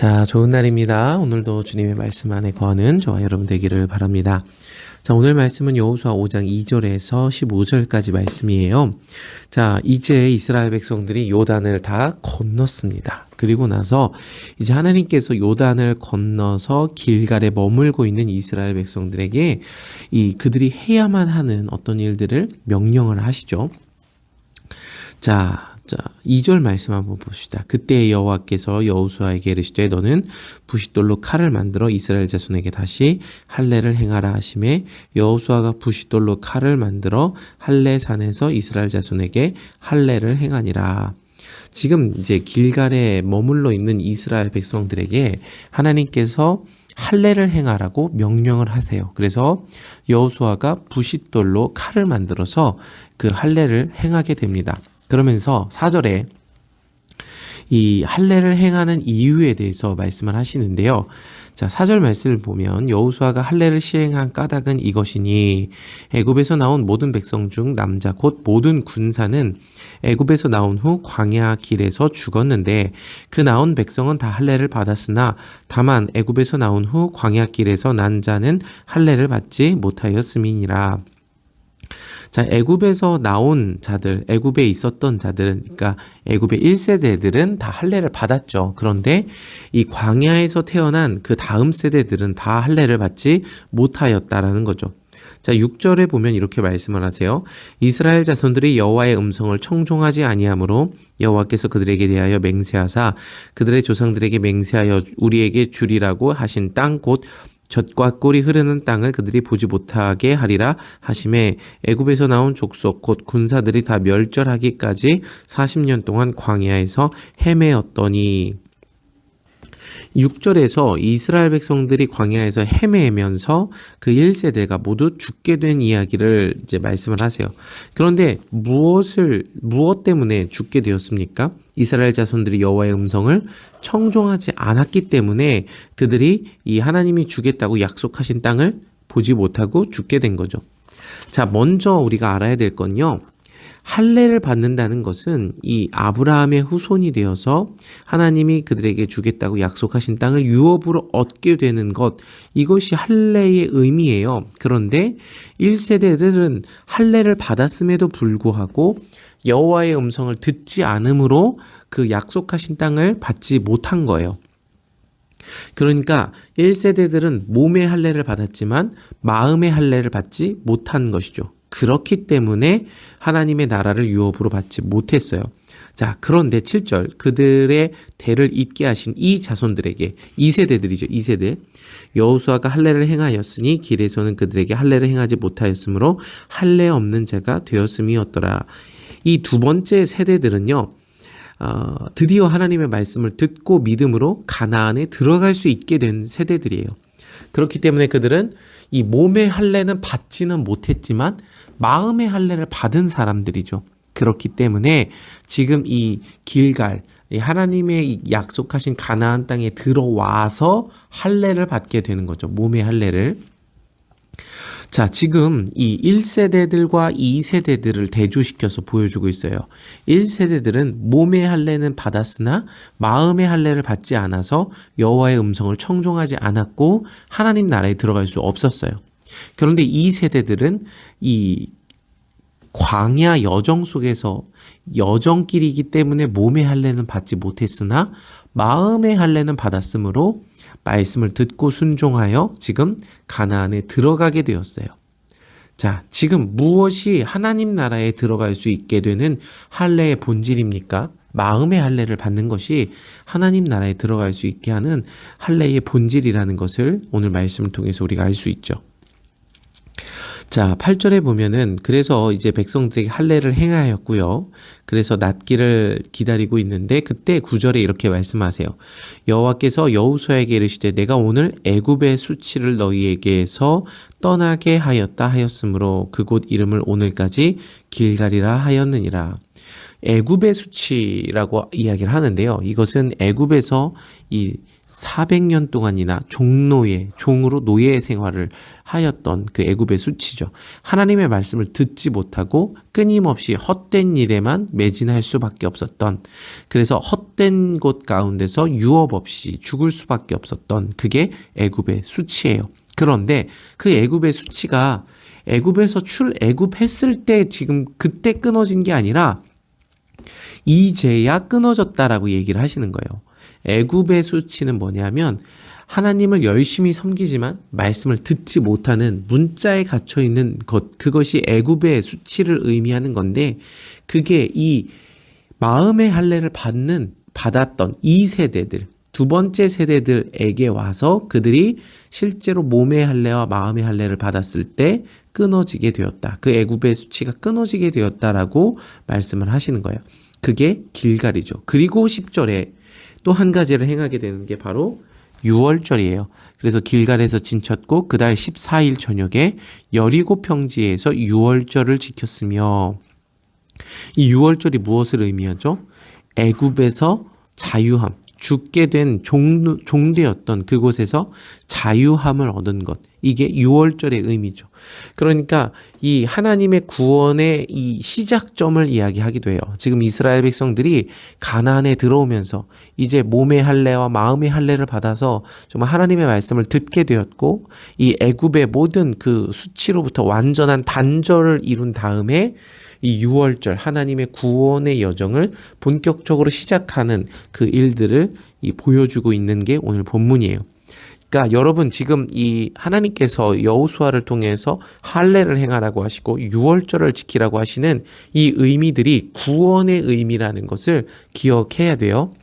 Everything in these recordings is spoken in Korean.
자, 좋은 날입니다. 오늘도 주님의 말씀 안에 거하는 저와 여러분 되기를 바랍니다. 자, 오늘 말씀은 여호수아 5장 2절에서 15절까지 말씀이에요. 자, 이제 이스라엘 백성들이 요단을 다 건넜습니다. 그리고 나서 이제 하나님께서 요단을 건너서 길갈에 머물고 있는 이스라엘 백성들에게 그들이 해야만 하는 어떤 일들을 명령을 하시죠. 자, 2절 말씀 한번 봅시다. 그때 여호와께서 여호수아에게 이르시되 너는 부싯돌로 칼을 만들어 이스라엘 자손에게 다시 할례를 행하라 하시매 여호수아가 부싯돌로 칼을 만들어 할례 산에서 이스라엘 자손에게 할례를 행하니라. 지금 이제 길갈에 머물러 있는 이스라엘 백성들에게 하나님께서 할례를 행하라고 명령을 하세요. 그래서 여호수아가 부싯돌로 칼을 만들어서 그 할례를 행하게 됩니다. 그러면서 4절에 이 할례를 행하는 이유에 대해서 말씀을 하시는데요. 자, 4절 말씀을 보면 여호수아가 할례를 시행한 까닭은 이것이니 애굽에서 나온 모든 백성 중 남자 곧 모든 군사는 애굽에서 나온 후 광야 길에서 죽었는데 그 나온 백성은 다 할례를 받았으나 다만 애굽에서 나온 후 광야 길에서 난 자는 할례를 받지 못하였음이니라. 자, 애굽에서 나온 자들, 애굽에 있었던 자들은, 그러니까 애굽의 1세대들은 다 할례를 받았죠. 그런데 이 광야에서 태어난 그 다음 세대들은 다 할례를 받지 못하였다라는 거죠. 자, 6절에 보면 이렇게 말씀을 하세요. 이스라엘 자손들이 여호와의 음성을 청종하지 아니하므로 여호와께서 그들에게 대하여 맹세하사 그들의 조상들에게 맹세하여 우리에게 주리라고 하신 땅 곧 젖과 꿀이 흐르는 땅을 그들이 보지 못하게 하리라 하심에 애굽에서 나온 족속 곧 군사들이 다 멸절하기까지 40년 동안 광야에서 헤매었더니 6절에서 이스라엘 백성들이 광야에서 헤매면서 그 1세대가 모두 죽게 된 이야기를 이제 말씀을 하세요. 그런데 무엇 때문에 죽게 되었습니까? 이스라엘 자손들이 여호와의 음성을 청종하지 않았기 때문에 그들이 이 하나님이 주겠다고 약속하신 땅을 보지 못하고 죽게 된 거죠. 자, 먼저 우리가 알아야 될 건요. 할례를 받는다는 것은 이 아브라함의 후손이 되어서 하나님이 그들에게 주겠다고 약속하신 땅을 유업으로 얻게 되는 것, 이것이 할례의 의미예요. 그런데 1세대들은 할례를 받았음에도 불구하고 여호와의 음성을 듣지 않으므로 그 약속하신 땅을 받지 못한 거예요. 그러니까 1세대들은 몸의 할례를 받았지만 마음의 할례를 받지 못한 것이죠. 그렇기 때문에 하나님의 나라를 유업으로 받지 못했어요. 자, 그런데 7절 그들의 대를 잇게 하신 이 자손들에게 2세대들이죠. 2세대 여호수아가 할례를 행하였으니 길에서는 그들에게 할례를 행하지 못하였으므로 할례 없는 자가 되었음이었더라. 이 두 번째 세대들은요. 드디어 하나님의 말씀을 듣고 믿음으로 가나안에 들어갈 수 있게 된 세대들이에요. 그렇기 때문에 그들은 이 몸의 할례는 받지는 못했지만 마음의 할례를 받은 사람들이죠. 그렇기 때문에 지금 이 길갈, 하나님의 약속하신 가나안 땅에 들어와서 할례를 받게 되는 거죠. 몸의 할례를. 자, 지금 이 1세대들과 2세대들을 대조시켜서 보여주고 있어요. 1세대들은 몸의 할례는 받았으나 마음의 할례를 받지 않아서 여호와의 음성을 청종하지 않았고 하나님 나라에 들어갈 수 없었어요. 그런데 2세대들은 이 광야 여정 속에서 여정길이기 때문에 몸의 할례는 받지 못했으나 마음의 할례는 받았으므로 말씀을 듣고 순종하여 지금 가나안에 들어가게 되었어요. 자, 지금 무엇이 하나님 나라에 들어갈 수 있게 되는 할례의 본질입니까? 마음의 할례를 받는 것이 하나님 나라에 들어갈 수 있게 하는 할례의 본질이라는 것을 오늘 말씀을 통해서 우리가 알 수 있죠. 자, 8절에 보면은 그래서 이제 백성들에게 할례를 행하였고요. 그래서 낫기를 기다리고 있는데 그때 9절에 이렇게 말씀하세요. 여호와께서 여호수아에게 이르시되 내가 오늘 애굽의 수치를 너희에게서 떠나게 하였다 하였으므로 그곳 이름을 오늘까지 길갈이라 하였느니라. 애굽의 수치라고 이야기를 하는데요. 이것은 애굽에서 이 400년 동안이나 종으로 노예 생활을 하였던 그 애굽의 수치죠. 하나님의 말씀을 듣지 못하고 끊임없이 헛된 일에만 매진할 수밖에 없었던, 그래서 헛된 곳 가운데서 유업 없이 죽을 수밖에 없었던 그게 애굽의 수치예요. 그런데 그 애굽의 수치가 애굽에서 애굽했을 때 지금 그때 끊어진 게 아니라 이제야 끊어졌다라고 얘기를 하시는 거예요. 애굽의 수치는 뭐냐면 하나님을 열심히 섬기지만 말씀을 듣지 못하는 문자에 갇혀 있는 것, 그것이 애굽의 수치를 의미하는 건데, 그게 이 마음의 할례를 받았던 이 세대들, 두 번째 세대들에게 와서 그들이 실제로 몸의 할례와 마음의 할례를 받았을 때 끊어지게 되었다. 그 애굽의 수치가 끊어지게 되었다라고 말씀을 하시는 거예요. 그게 길갈이죠. 그리고 10절에 또 한 가지를 행하게 되는 게 바로 유월절이에요. 그래서 길갈에서 진쳤고 그달 14일 저녁에 여리고 평지에서 유월절을 지켰으며, 이 유월절이 무엇을 의미하죠? 애굽에서 자유함, 죽게 된 종되었던 그곳에서 자유함을 얻은 것, 이게 유월절의 의미죠. 그러니까 이 하나님의 구원의 이 시작점을 이야기하기도 해요. 지금 이스라엘 백성들이 가나안에 들어오면서 이제 몸의 할례와 마음의 할례를 받아서 정말 하나님의 말씀을 듣게 되었고, 이 애굽의 모든 그 수치로부터 완전한 단절을 이룬 다음에 이 유월절, 하나님의 구원의 여정을 본격적으로 시작하는 그 일들을 보여주고 있는 게 오늘 본문이에요. 그러니까 여러분, 지금 이 하나님께서 여호수아를 통해서 할례를 행하라고 하시고 유월절을 지키라고 하시는 이 의미들이 구원의 의미라는 것을 기억해야 돼요.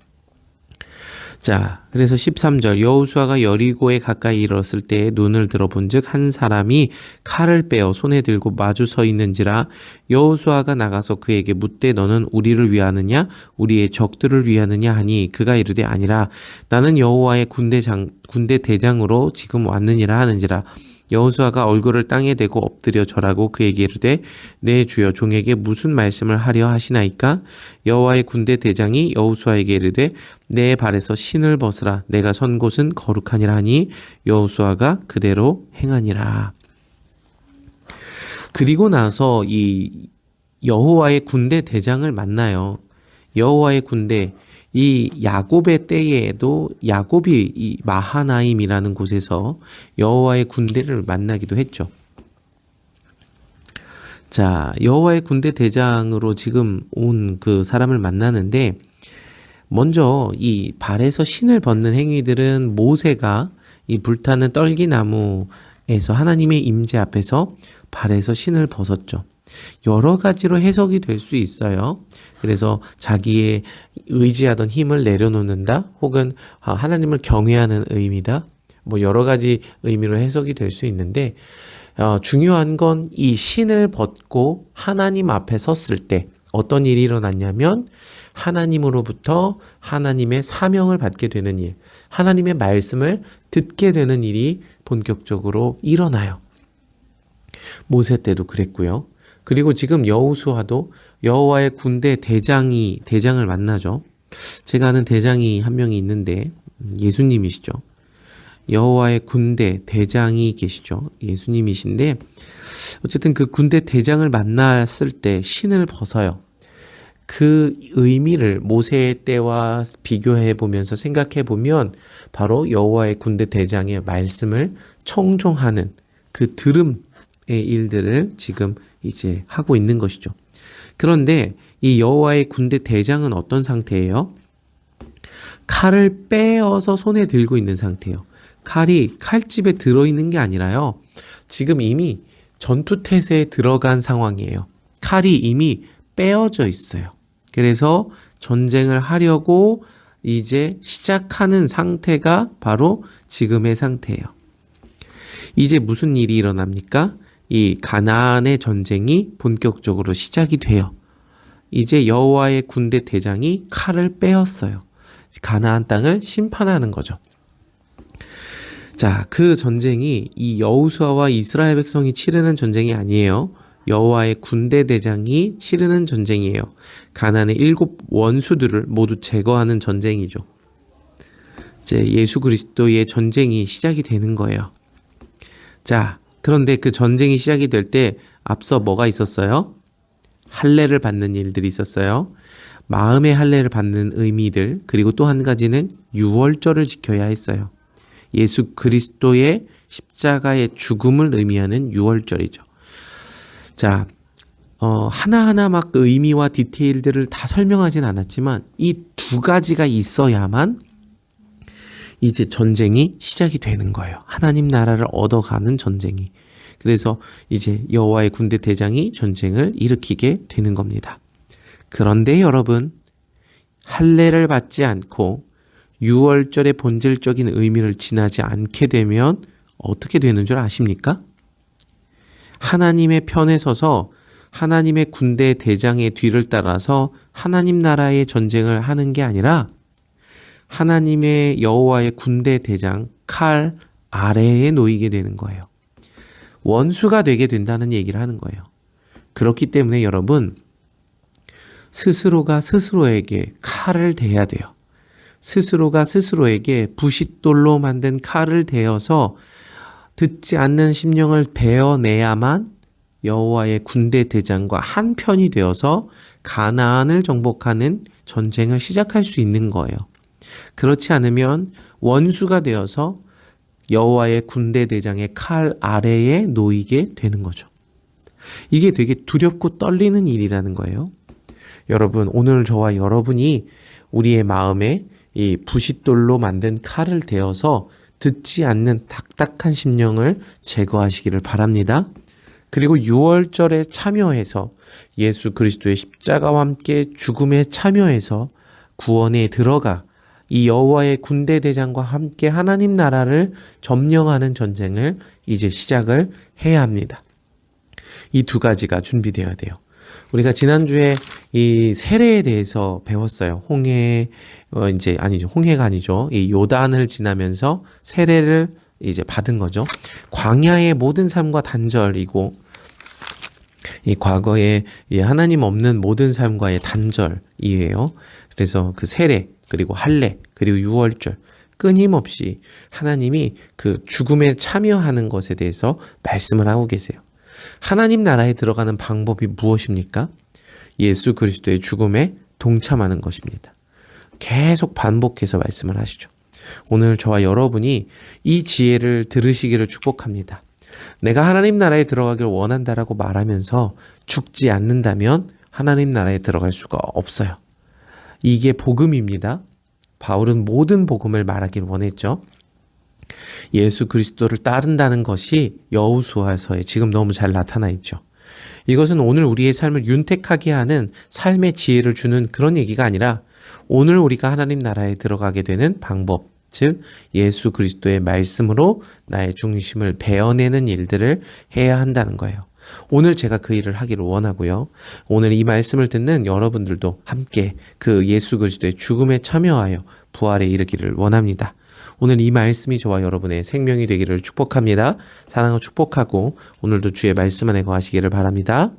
자, 그래서 13절, 여호수아가 여리고에 가까이 이르렀을 때에 눈을 들어본즉 한 사람이 칼을 빼어 손에 들고 마주 서 있는지라. 여호수아가 나가서 그에게 묻되 너는 우리를 위하느냐 우리의 적들을 위하느냐 하니, 그가 이르되 아니라 나는 여호와의 군대 대장으로 지금 왔느니라 하는지라. 여호수아가 얼굴을 땅에 대고 엎드려 절하고 그에게 이르되 내 주여 종에게 무슨 말씀을 하려 하시나이까? 여호와의 군대 대장이 여호수아에게 이르되 내 발에서 신을 벗으라. 내가 선 곳은 거룩하니라 하니 여호수아가 그대로 행하니라. 그리고 나서 이 여호와의 군대 대장을 만나요. 여호와의 군대, 이 야곱의 때에도 야곱이 이 마하나임이라는 곳에서 여호와의 군대를 만나기도 했죠. 자, 여호와의 군대 대장으로 지금 온 그 사람을 만나는데, 먼저 이 발에서 신을 벗는 행위들은 모세가 이 불타는 떨기나무에서 하나님의 임재 앞에서 발에서 신을 벗었죠. 여러 가지로 해석이 될 수 있어요. 그래서 자기의 의지하던 힘을 내려놓는다, 혹은 하나님을 경외하는 의미다, 뭐 여러 가지 의미로 해석이 될 수 있는데, 중요한 건 이 신을 벗고 하나님 앞에 섰을 때 어떤 일이 일어났냐면, 하나님으로부터 하나님의 사명을 받게 되는 일, 하나님의 말씀을 듣게 되는 일이 본격적으로 일어나요. 모세 때도 그랬고요. 그리고 지금 여호수아도 여호와의 군대 대장을 만나죠. 제가 아는 대장이 한 명이 있는데 예수님이시죠. 여호와의 군대 대장이 계시죠. 예수님이신데, 어쨌든 그 군대 대장을 만났을 때 신을 벗어요. 그 의미를 모세의 때와 비교해 보면서 생각해 보면 바로 여호와의 군대 대장의 말씀을 청종하는 그 들음의 일들을 지금 이제 하고 있는 것이죠. 그런데 이 여호와의 군대 대장은 어떤 상태예요? 칼을 빼어서 손에 들고 있는 상태예요. 칼이 칼집에 들어있는 게 아니라요, 지금 이미 전투태세에 들어간 상황이에요. 칼이 이미 빼어져 있어요. 그래서 전쟁을 하려고 이제 시작하는 상태가 바로 지금의 상태예요. 이제 무슨 일이 일어납니까? 이 가나안의 전쟁이 본격적으로 시작이 돼요. 이제 여호와의 군대 대장이 칼을 빼었어요. 가나안 땅을 심판하는 거죠. 자, 그 전쟁이 이 여호수아와 이스라엘 백성이 치르는 전쟁이 아니에요. 여호와의 군대 대장이 치르는 전쟁이에요. 가나안의 7 원수들을 모두 제거하는 전쟁이죠. 이제 예수 그리스도의 전쟁이 시작이 되는 거예요. 자, 그런데 그 전쟁이 시작이 될 때 앞서 뭐가 있었어요? 할례를 받는 일들이 있었어요. 마음의 할례를 받는 의미들, 그리고 또 한 가지는 유월절을 지켜야 했어요. 예수 그리스도의 십자가의 죽음을 의미하는 유월절이죠. 자, 하나하나 막 의미와 디테일들을 다 설명하진 않았지만 이 두 가지가 있어야만 이제 전쟁이 시작이 되는 거예요. 하나님 나라를 얻어가는 전쟁이. 그래서 이제 여호와의 군대 대장이 전쟁을 일으키게 되는 겁니다. 그런데 여러분, 할례를 받지 않고 유월절의 본질적인 의미를 지나지 않게 되면 어떻게 되는 줄 아십니까? 하나님의 편에 서서 하나님의 군대 대장의 뒤를 따라서 하나님 나라의 전쟁을 하는 게 아니라 하나님의 여호와의 군대 대장 칼 아래에 놓이게 되는 거예요. 원수가 되게 된다는 얘기를 하는 거예요. 그렇기 때문에 여러분, 스스로가 스스로에게 칼을 대야 돼요. 스스로가 스스로에게 부싯돌로 만든 칼을 대어서 듣지 않는 심령을 베어내야만 여호와의 군대 대장과 한 편이 되어서 가나안을 정복하는 전쟁을 시작할 수 있는 거예요. 그렇지 않으면 원수가 되어서 여호와의 군대 대장의 칼 아래에 놓이게 되는 거죠. 이게 되게 두렵고 떨리는 일이라는 거예요. 여러분, 오늘 저와 여러분이 우리의 마음에 이 부싯돌로 만든 칼을 대어서 듣지 않는 딱딱한 심령을 제거하시기를 바랍니다. 그리고 유월절에 참여해서 예수 그리스도의 십자가와 함께 죽음에 참여해서 구원에 들어가 이 여호와의 군대 대장과 함께 하나님 나라를 점령하는 전쟁을 이제 시작을 해야 합니다. 이 두 가지가 준비되어야 돼요. 우리가 지난주에 이 세례에 대해서 배웠어요. 홍해가 아니죠. 이 요단을 지나면서 세례를 이제 받은 거죠. 광야의 모든 삶과 단절이고 이 과거에 이 하나님 없는 모든 삶과의 단절이에요. 그래서 그 세례, 그리고 할례, 그리고 유월절 끊임없이 하나님이 그 죽음에 참여하는 것에 대해서 말씀을 하고 계세요. 하나님 나라에 들어가는 방법이 무엇입니까? 예수 그리스도의 죽음에 동참하는 것입니다. 계속 반복해서 말씀을 하시죠. 오늘 저와 여러분이 이 지혜를 들으시기를 축복합니다. 내가 하나님 나라에 들어가길 원한다라고 말하면서 죽지 않는다면 하나님 나라에 들어갈 수가 없어요. 이게 복음입니다. 바울은 모든 복음을 말하길 원했죠. 예수 그리스도를 따른다는 것이 여호수아서에 지금 너무 잘 나타나 있죠. 이것은 오늘 우리의 삶을 윤택하게 하는 삶의 지혜를 주는 그런 얘기가 아니라 오늘 우리가 하나님 나라에 들어가게 되는 방법, 즉 예수 그리스도의 말씀으로 나의 중심을 베어내는 일들을 해야 한다는 거예요. 오늘 제가 그 일을 하기를 원하고요. 오늘 이 말씀을 듣는 여러분들도 함께 그 예수 그리스도의 죽음에 참여하여 부활에 이르기를 원합니다. 오늘 이 말씀이 저와 여러분의 생명이 되기를 축복합니다. 사랑하고 축복하고 오늘도 주의 말씀 안에 거하시기를 바랍니다.